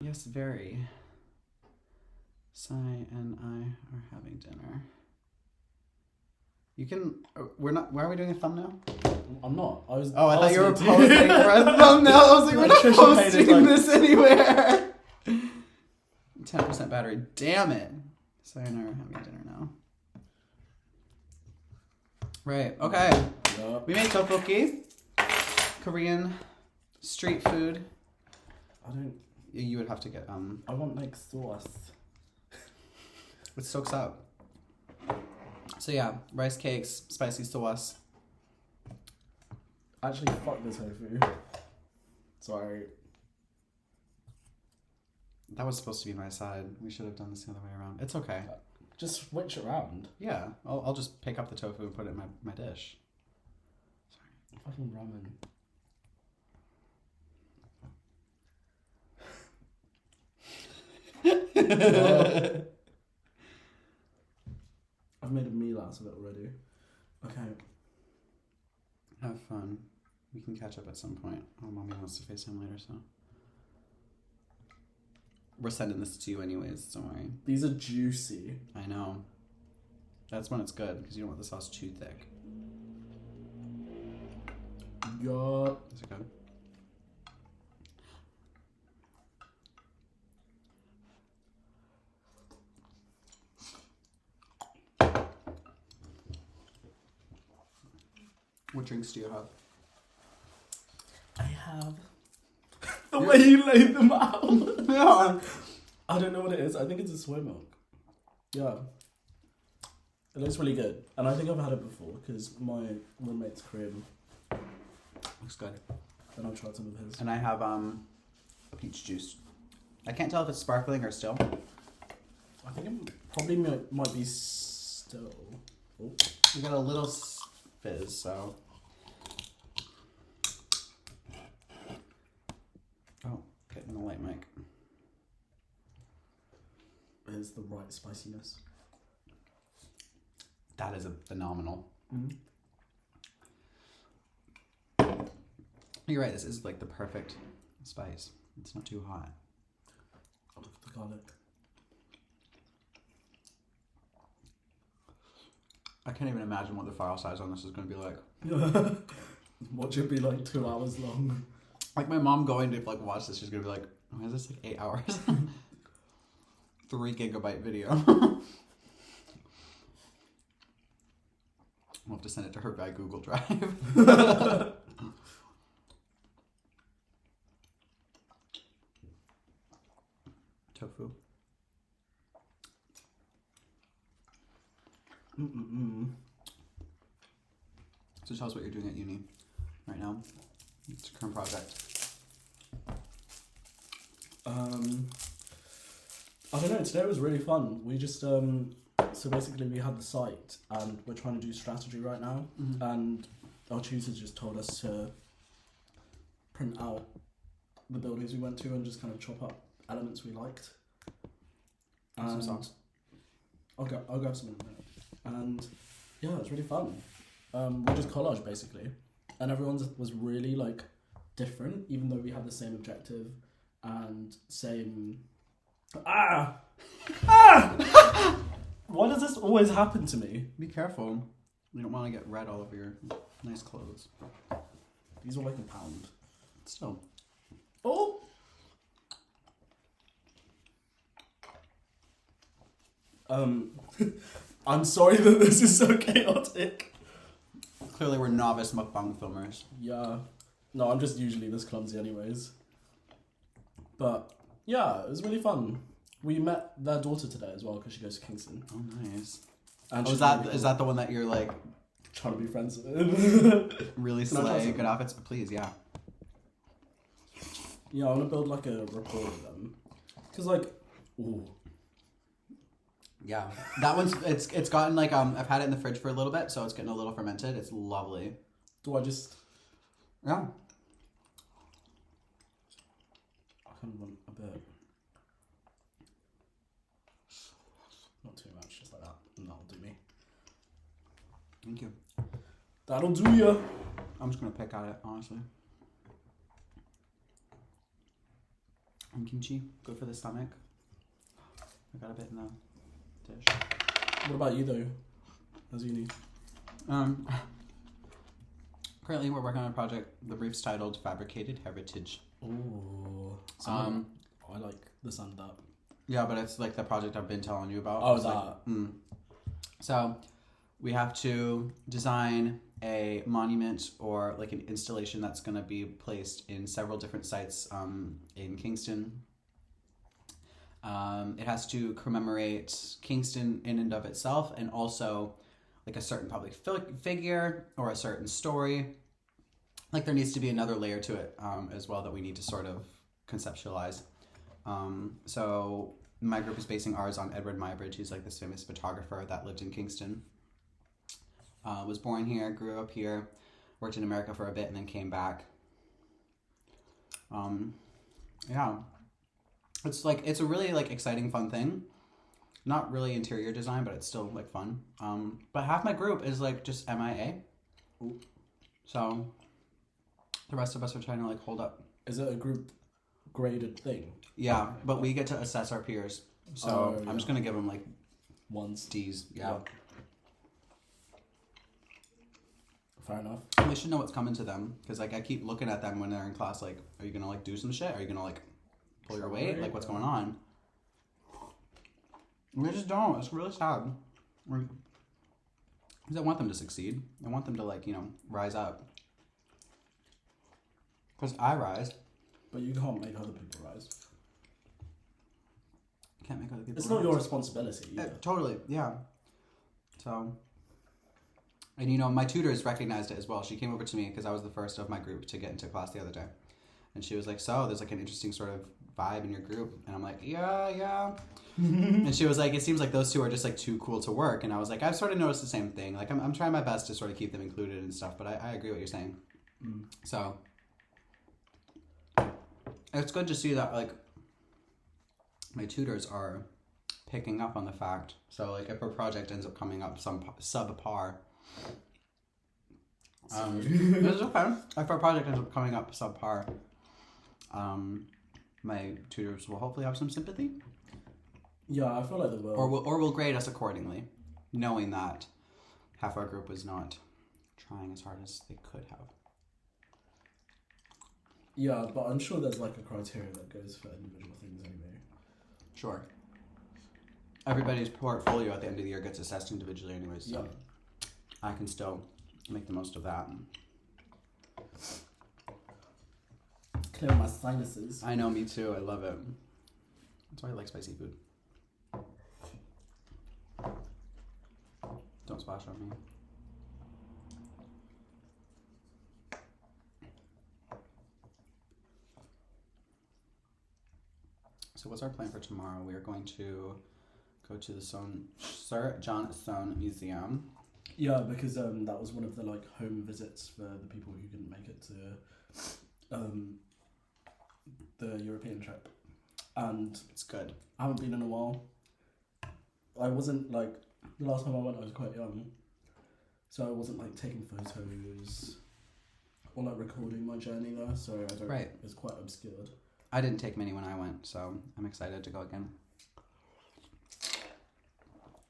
Yes, very. Sai and I are having dinner. You can. We're not. Why are we doing a thumbnail? I'm not. I was. Oh, I thought you were posting for a thumbnail. I was like, we're not posting this anywhere. 10% battery. Damn it. Sai and I are having dinner now. Right. Okay. Yep. We made tteokbokki, Korean street food. I don't. You would have to get I want like sauce. It soaks up. So yeah, rice cakes, spicy sauce. Actually, fuck the tofu. Sorry. That was supposed to be my side. We should have done this the other way around. It's okay. Just switch it around. Yeah, I'll just pick up the tofu and put it in my dish. Sorry. Fucking ramen. I've made a meal out of it already. Okay. Have fun. We can catch up at some point. Oh, mommy wants to FaceTime later, so. We're sending this to you anyways, don't worry. These are juicy. I know. That's when it's good, because you don't want the sauce too thick. Yup. Is it good? What drinks do you have? I have. The way you laid them out. Yeah. I don't know what it is. I think it's a soy milk. Yeah. It looks really good. And I think I've had it before because my roommate's Korean. Looks good. And I've tried some of his. And I have a peach juice. I can't tell if it's sparkling or still. I think it probably might be still. Oh. We got a little fizz, so. Oh, getting the light mic. Is the right spiciness. That is a phenomenal. Mm-hmm. You're right, this is like the perfect spice. It's not too hot. I love the garlic. I can't even imagine what the file size on this is going to be like. Watch it be like 2 hours long. Like my mom going to like watch this, she's going to be like, why is this like 8 hours? 3 gigabyte video. We'll have to send it to her by Google Drive. Tofu. So tell us what you're doing at uni right now. It's your current project. I don't know, today was really fun. We just, so basically we had the site and we're trying to do strategy right now. Mm-hmm. And our tutors just told us to print out the buildings we went to and just kind of chop up elements we liked. Some socks. I'll grab some in a minute. And yeah, it was really fun. We just collaged basically. And everyone's was really like different, even though we had the same objective and same... Ah! Why does this always happen to me? Be careful. You don't want to get red all over your nice clothes. These are like a pound. Still. Oh! I'm sorry that this is so chaotic. Clearly we're novice mukbang filmers. Yeah. No, I'm just usually this clumsy anyways. But yeah, it was really fun. We met their daughter today as well because she goes to Kingston. Oh, nice. And Oh, is that the one that you're like trying to be friends with? really slay, good outfits? Please, yeah. Yeah, I want to build like a rapport with them. Because like, ooh. Yeah, that one's it's gotten like I've had it in the fridge for a little bit, so it's getting a little fermented. It's lovely. Do I just? Yeah. I kind of want a bit. Not too much, just like that, and that'll do me. Thank you. That'll do ya. I'm just gonna pick at it, honestly. Kimchi, good for the stomach. I got a bit in the dish. What about you though? How's uni? Currently we're working on a project. The brief's titled Fabricated Heritage. Ooh. I like the sound of that. Yeah, but it's like the project I've been telling you about. Oh, it's that. So we have to design a monument or like an installation that's going to be placed in several different sites in Kingston. It has to commemorate Kingston in and of itself, and also like a certain public figure or a certain story. Like there needs to be another layer to it as well that we need to sort of conceptualize. So my group is basing ours on Edward Muybridge. He's like this famous photographer that lived in Kingston. Was born here, grew up here, worked in America for a bit, and then came back. Yeah. It's a really like exciting, fun thing. Not really interior design, but it's still like fun. But half my group is like just MIA. Ooh. So the rest of us are trying to like hold up. Is it a group graded thing? Yeah, but we get to assess our peers. So I'm just gonna give them like ones, D's. Yeah. Fair enough. And they should know what's coming to them, because like I keep looking at them when they're in class. Like, are you gonna like do some shit? Are you gonna like pull your weight? Like, what's going on? We just don't. It's really sad. Because I want them to succeed. I want them to like, you know, rise up. Because I rise. But you can't make other people rise. Can't make other people rise. It's not your responsibility either. Totally, yeah. So, and you know, my tutors recognized it as well. She came over to me because I was the first of my group to get into class the other day. And she was like, so there's like an interesting sort of vibe in your group. And I'm like, yeah. And she was like, it seems like those two are just like too cool to work. And I was like, I've sort of noticed the same thing. Like I'm trying my best to sort of keep them included and stuff, but I agree what you're saying. So it's good to see that like my tutors are picking up on the fact. So like if a project ends up coming up subpar, it's okay. If our project ends up coming up subpar, my tutors will hopefully have some sympathy. Yeah, I feel like they will. Or will grade us accordingly, knowing that half our group was not trying as hard as they could have. Yeah, but I'm sure there's like a criteria that goes for individual things anyway. Sure. Everybody's portfolio at the end of the year gets assessed individually anyways, so I can still make the most of that. Clear my sinuses. I know, me too. I love it. That's why I like spicy food. Don't splash on me. So what's our plan for tomorrow? We are going to go to the Sir John Soane Museum. Yeah, because that was one of the like home visits for the people who couldn't make it to the European trip, and it's good. I haven't been in a while. I wasn't like the last time I went, I was quite young, so I wasn't like taking photos or like recording my journey there. So I don't. Right. It's quite obscured. I didn't take many when I went, so I'm excited to go again.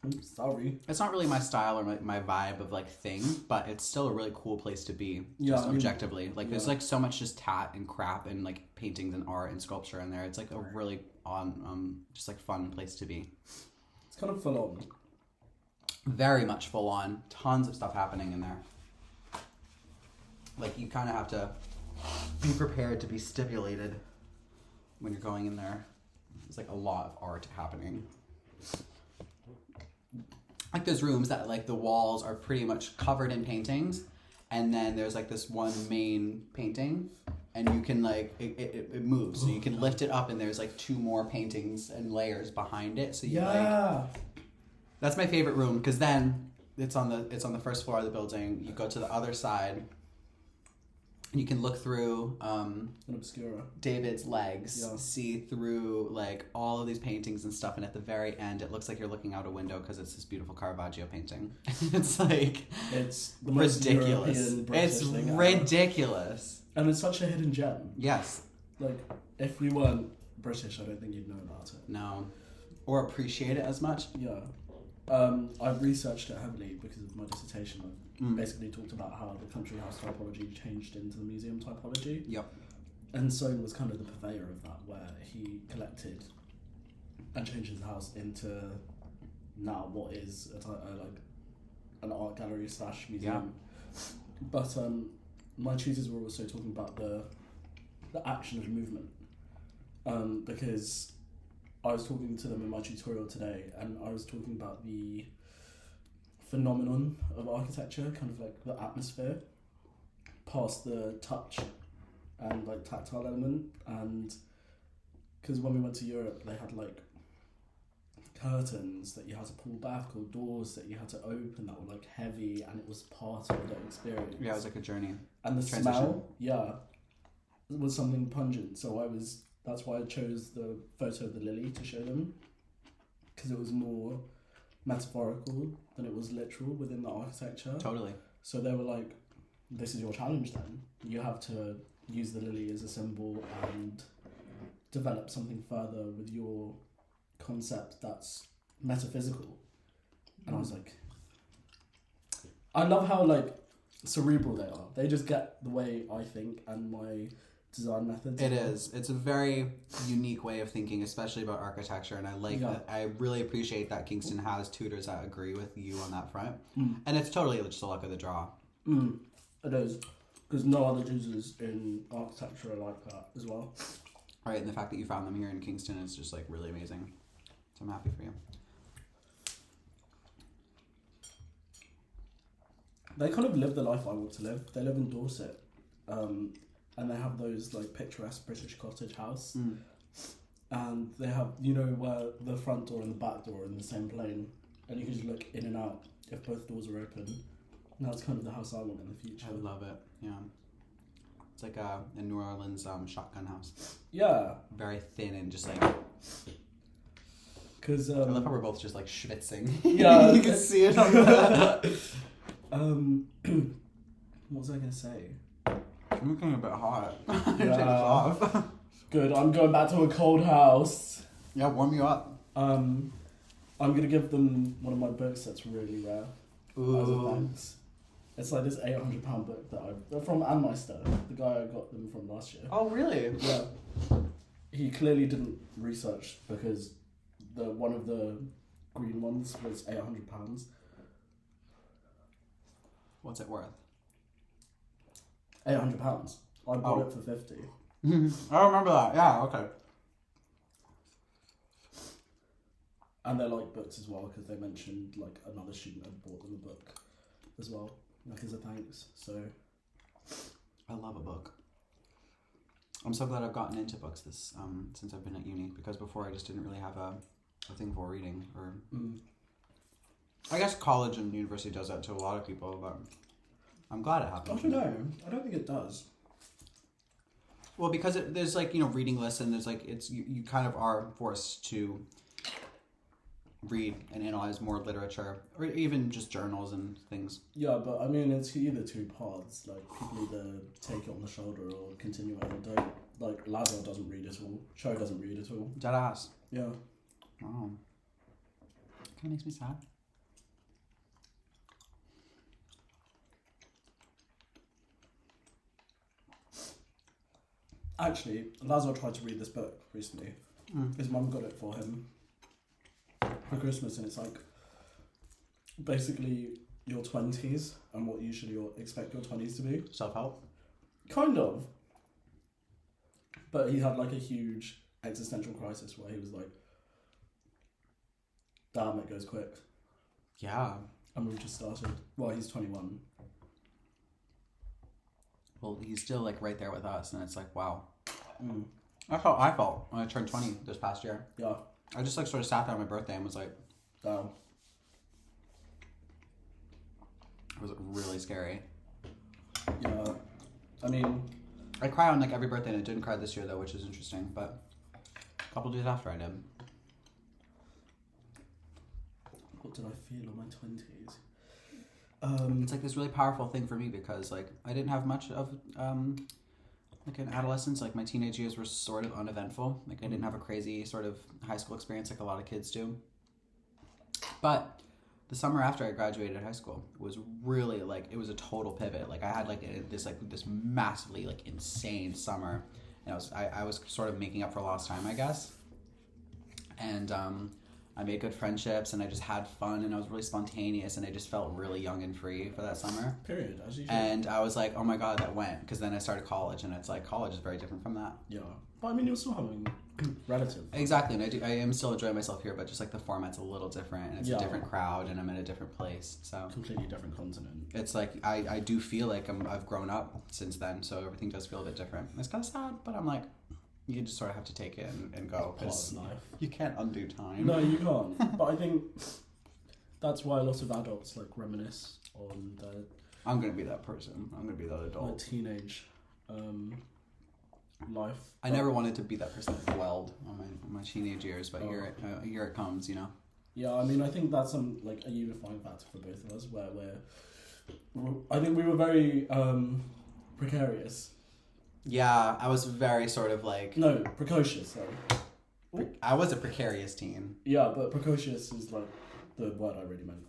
I'm sorry. It's not really my style or my vibe of like thing, but it's still a really cool place to be. Yeah, just objectively. Like there's yeah. like so much just tat and crap and like paintings and art and sculpture in there. It's like a really just like fun place to be. It's kind of full on. Very much full on. Tons of stuff happening in there. Like you kind of have to be prepared to be stimulated when you're going in there. There's like a lot of art happening. Like there's rooms that like the walls are pretty much covered in paintings, and then there's like this one main painting, and you can like it moves, so you can lift it up, and there's like two more paintings and layers behind it. So you like that's my favorite room, because then it's on the first floor of the building. You go to the other side. You can look through an obscura. David's legs, see through like all of these paintings and stuff, and at the very end, it looks like you're looking out a window because it's this beautiful Caravaggio painting. It's like it's the most ridiculous. It's ridiculous, and it's such a hidden gem. Yes, like if you weren't British, I don't think you'd know about it. No. Or appreciate it as much. Yeah. I've researched it heavily because of my dissertation. I've basically talked about how the country house typology changed into the museum typology. Yep. And Soane was kind of the purveyor of that, where he collected and changed his house into now what is like an art gallery / museum. Yeah. But my tutors were also talking about the action of movement, because I was talking to them in my tutorial today, and I was talking about the phenomenon of architecture, kind of like the atmosphere, past the touch and like tactile element. And because when we went to Europe, they had like curtains that you had to pull back, or doors that you had to open that were like heavy, and it was part of the experience. Yeah, it was like a journey. And the smell, was something pungent. So that's why I chose the photo of the lily to show them, because it was more metaphorical than it was literal within the architecture. Totally. So they were like, this is your challenge then. You have to use the lily as a symbol and develop something further with your concept that's metaphysical. And I was like, I love how like cerebral they are. They just get the way I think and my design methods. It is. It's a very unique way of thinking, especially about architecture, and I like that. I really appreciate that Kingston has tutors that agree with you on that front. And it's totally just the luck of the draw. It is, because no other tutors in architecture are like that as well. Right, and the fact that you found them here in Kingston is just like really amazing. So I'm happy for you. They kind of live the life I want to live. They live in Dorset. And they have those like picturesque British cottage house, and they have, you know, where the front door and the back door are in the same plane, and you can just look in and out if both doors are open. And that's kind of the house I want in the future. I love it. Yeah, it's like a New Orleans shotgun house. Yeah, very thin and just like. Because I love how we're both just like schwitzing. Yeah, you can see it on the. What was I gonna say? I'm getting a bit hot. Yeah. Take this off. Good. I'm going back to a cold house. Yeah, warm you up. I'm gonna give them one of my books that's really rare. Ooh. As a thanks. It's like this £800 book that from Anmeister, the guy I got them from last year. Oh really? Yeah. He clearly didn't research, because one of the green ones was £800. What's it worth? £800. I bought it for 50. I remember that. Yeah. Okay. And they like books as well, because they mentioned like another student had bought them a book as well, like as a thanks. So I love a book. I'm so glad I've gotten into books since I've been at uni, because before I just didn't really have a thing for reading. Or I guess college and university does that to a lot of people, but I'm glad it happened. I don't know. I don't think it does. Well, because there's like, you know, reading lists, and there's like, it's you kind of are forced to read and analyze more literature, or even just journals and things. Yeah, but I mean, it's either two paths. Like, people either take it on the shoulder or continue it and don't. Like, Lazar doesn't read at all. Cho doesn't read at all. Dead ass. Yeah. Oh. Kind of makes me sad. Actually, Lazar tried to read this book recently. His mum got it for him for Christmas, and it's like basically your 20s and what usually you expect your 20s to be. Self-help? Kind of. But he had like a huge existential crisis where he was like, damn, it goes quick. Yeah. And we've just started. Well, he's 21. Well, he's still like right there with us, and it's like, wow. That's how I felt when I turned 20 this past year. Yeah. I just like sort of sat there on my birthday and was like, Damn. it was really scary. Yeah. I mean, I cry on like every birthday, and I didn't cry this year though, which is interesting, but a couple days after I did. what did I feel on my 20s? It's like this really powerful thing for me, because like I didn't have much of like in adolescence, like my teenage years were sort of uneventful. Like I didn't have a crazy sort of high school experience like a lot of kids do. But the summer after I graduated high school was really like, it was a total pivot. Like I had this massively like insane summer, and I was sort of making up for lost time, I guess. And I made good friendships, and I just had fun, and I was really spontaneous, and I just felt really young and free for that summer. Period, as you should. And I was like, oh my god, that went, because then I started college, and it's like college is very different from that. Yeah, but I mean, you're still having relative. Exactly, and I am still enjoying myself here, but just like the format's a little different, and it's a different crowd, and I'm in a different place, so completely different continent. it's like I do feel like I've grown up since then, so everything does feel a bit different. It's kind of sad, but I'm like, you just sort of have to take it and go, because life. You can't undo time. No, you can't. But I think that's why a lot of adults like reminisce on their. I'm gonna be that person. I'm gonna be that adult. My teenage life. I never wanted to be that person that dwelled on my teenage years, but here it comes, you know. Yeah, I mean, I think that's like a unifying factor for both of us, where I think we were very precarious. Yeah, I was very sort of like... No, precocious, sorry. I was a precarious teen. Yeah, but precocious is like the word I really meant.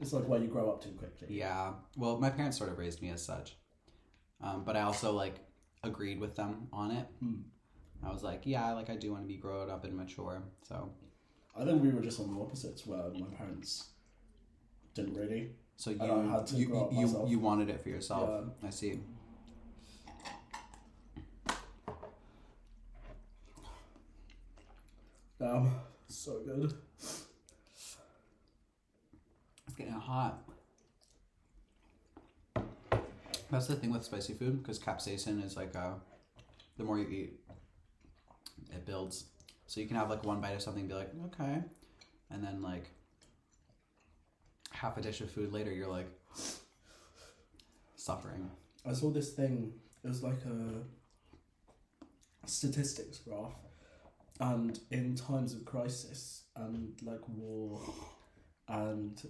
It's like where you grow up too quickly. Yeah, well, my parents sort of raised me as such. But I also like agreed with them on it. I was like, yeah, like I do want to be grown up and mature, so... I think we were just on the opposites, where my parents didn't really. So you wanted it for yourself. Yeah. I see. Damn, so good. It's getting hot. That's the thing with spicy food, because capsaicin is like the more you eat, it builds. So you can have like one bite of something and be like, okay, and then like half a dish of food later, you're like suffering. I saw this thing. It was like a statistics graph. And in times of crisis and like war and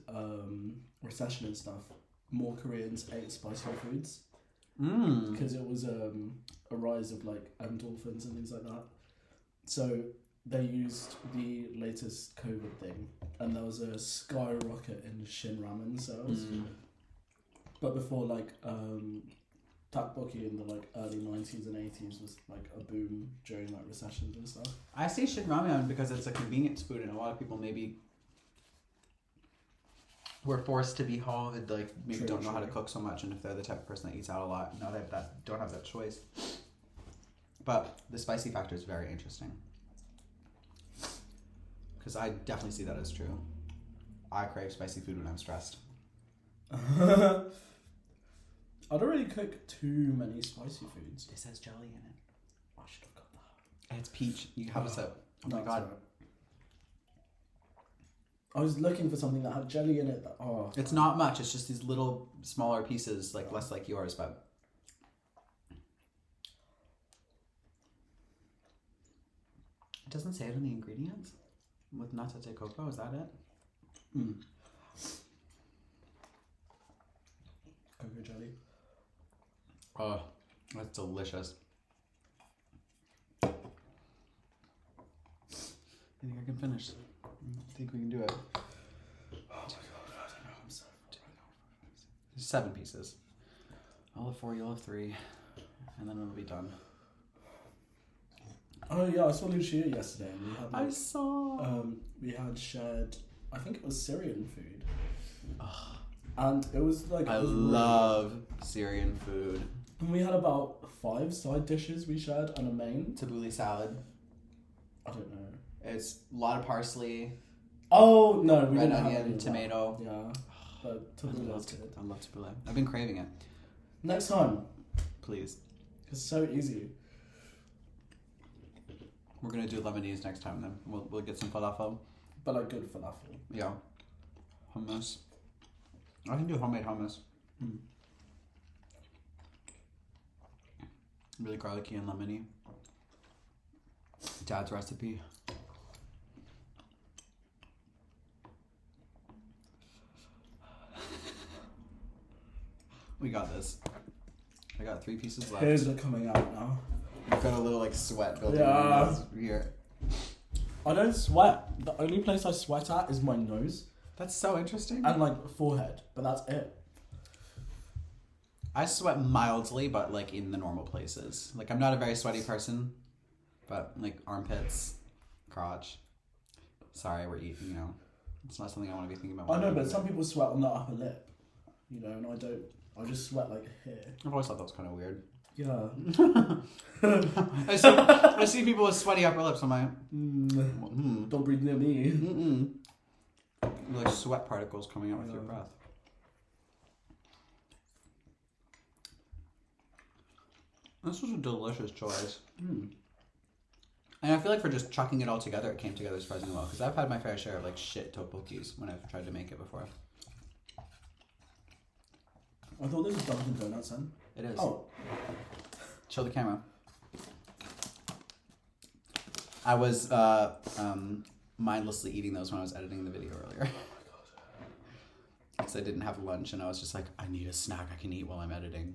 recession and stuff, more Koreans ate spicy foods because it was a rise of like endorphins and things like that. So they used the latest COVID thing, and there was a skyrocket in Shin ramen sales. But before, like Tteokbokki in the like early 90s and 80s was like a boom during like recessions and stuff. I say Shin ramen because it's a convenience food, and a lot of people maybe were forced to be home and like maybe don't know how to cook so much, and if they're the type of person that eats out a lot, now they don't have that choice. But the spicy factor is very interesting, because I definitely see that as true. I crave spicy food when I'm stressed. I don't really cook too many spicy foods. This has jelly in it. I should have got that. It's peach. You have a sip. Oh my god. Right. I was looking for something that had jelly in it. It's not much. It's just these little smaller pieces, like less like yours, but it doesn't say it in the ingredients. With nattate cocoa, is that it? Cocoa jelly. Oh, that's delicious. I think I can finish. I think we can do it. Oh my god, I don't know. I'm so. There's 7 pieces. I'll have 4, you'll have 3, and then it'll be done. Oh yeah, I saw Lucia yesterday, and we had. Like, I saw. We had shared. I think it was Syrian food. And it was like. I love Syrian food. And we had about 5 side dishes we shared and a main. Tabbouleh salad. I don't know. It's a lot of parsley. Oh no, we red didn't onion, have any tomato. Yeah, but tabbouleh is good. I love tabbouleh. I've been craving it. Next time, Please. it's so easy. We're gonna do Lebanese next time then. We'll get some falafel. But like good falafel. Yeah. Hummus. I can do homemade hummus. Really garlicky and lemony. Dad's recipe. We got this. I got 3 pieces left. Hairs are coming out now. I've got a little like sweat building Yeah. here. I don't sweat. The only place I sweat at is my nose That's so interesting. and like forehead, but that's it. I sweat mildly, but like in the normal places. Like I'm not a very sweaty person, but like armpits, crotch. Sorry, we're eating. You know, it's not something I want to be thinking about. I know, but some people sweat on the upper lip, you know, and I don't. I just sweat like here. I've always thought that was kind of weird. Yeah. I see people with sweaty upper lips. I'm like, Don't breathe near me. like sweat particles coming out with your breath. This was a delicious choice. And I feel like for just chucking it all together, it came together surprisingly well. Because I've had my fair share of like shit tteokbokkis when I've tried to make it before. I thought this was Dunkin' Donuts then. It is. Oh. Show the camera. I was mindlessly eating those when I was editing the video earlier. Oh my god. Because I didn't have lunch and I was just like, I need a snack I can eat while I'm editing.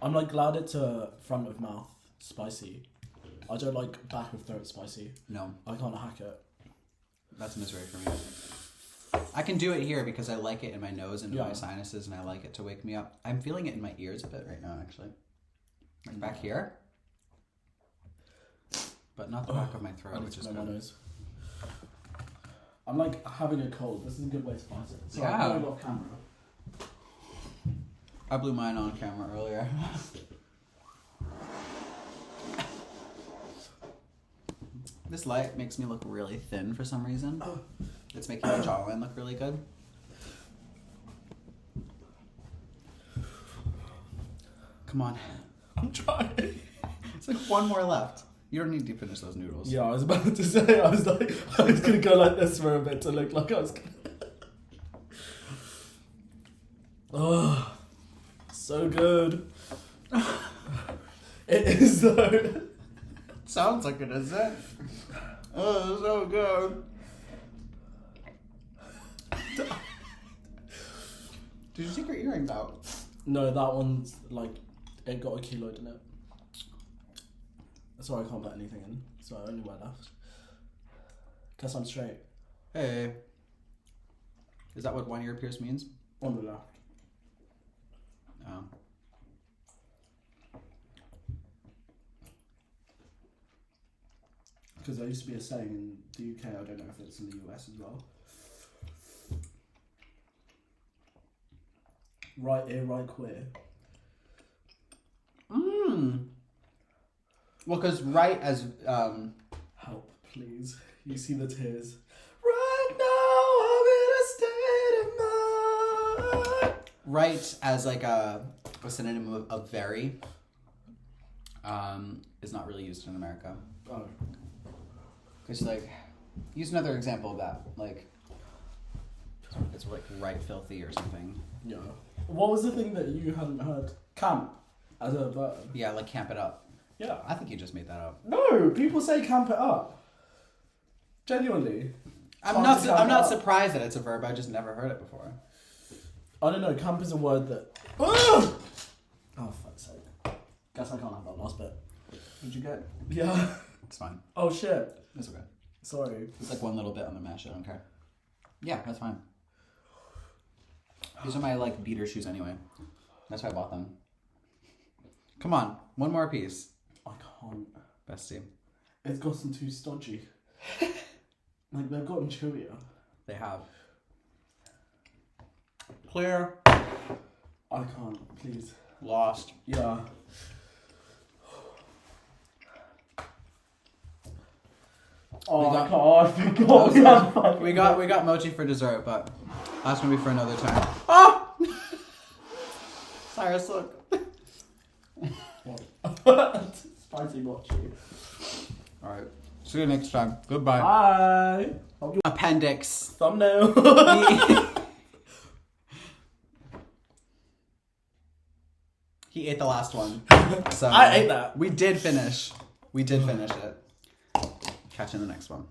I'm like glad it's front of mouth spicy. I don't like back of throat spicy. No. I can't hack it. That's misery for me. I can do it here because I like it in my nose and in my sinuses and I like it to wake me up. I'm feeling it in my ears a bit right now, actually. Like back here. But not the back of my throat, which is good. My nose. I'm like having a cold. This is a good way to fight it. So Yeah. I'm off camera. I blew mine on camera earlier. This light makes me look really thin for some reason. It's making my jawline look really good. Come on. I'm trying. It's like one more left. You don't need to finish those noodles. Yeah, I was about to say, I was gonna go like this for a bit to look like I was gonna... Oh, so good. It is though. Sounds like it, is it? Oh, so good. Did you take your earrings out? No, that one's like, it got a keloid in it. Sorry, I can't put anything in, so I only wear left. Guess I'm straight. Hey. Is that what one ear pierce means? On the left. Oh. Because there used to be a saying in the UK, I don't know if it's in the US as well. Right ear, right queer. Well, because right as Help, please. You see the tears. Right now, I'm in a state of mind. right as like a synonym of very is not really used in America. Oh. Because like, use another example of that. Like, it's like right filthy or something. Yeah. What was the thing that you hadn't heard? Camp as a verb. Yeah, like camp it up. Yeah. I think you just made that up. No, people say camp it up. Genuinely. I'm not surprised that it's a verb. I just never heard it before. I don't know. Camp is a word that. Oh, fuck's sake. Guess I can't have that last bit. What'd you get? Yeah. It's fine. Oh shit. It's okay. Sorry. It's like one little bit on the mash. I don't care. Yeah, that's fine. These are my like beater shoes anyway. That's why I bought them. Come on, one more piece. I can't. Bestie. It's gotten too stodgy. Like they've gotten chewier. They have. Clear. I can't. Please. Lost. Yeah. Oh, We I got- can't. I forgot. we got mochi for dessert, but that's gonna be for another time. Oh! Cyrus, look. Spicy mochi. All right. See you next time. Goodbye. Bye. Appendix. Thumbnail. He ate the last one. So I ate that. We did finish. We did finish it. Catch you in the next one.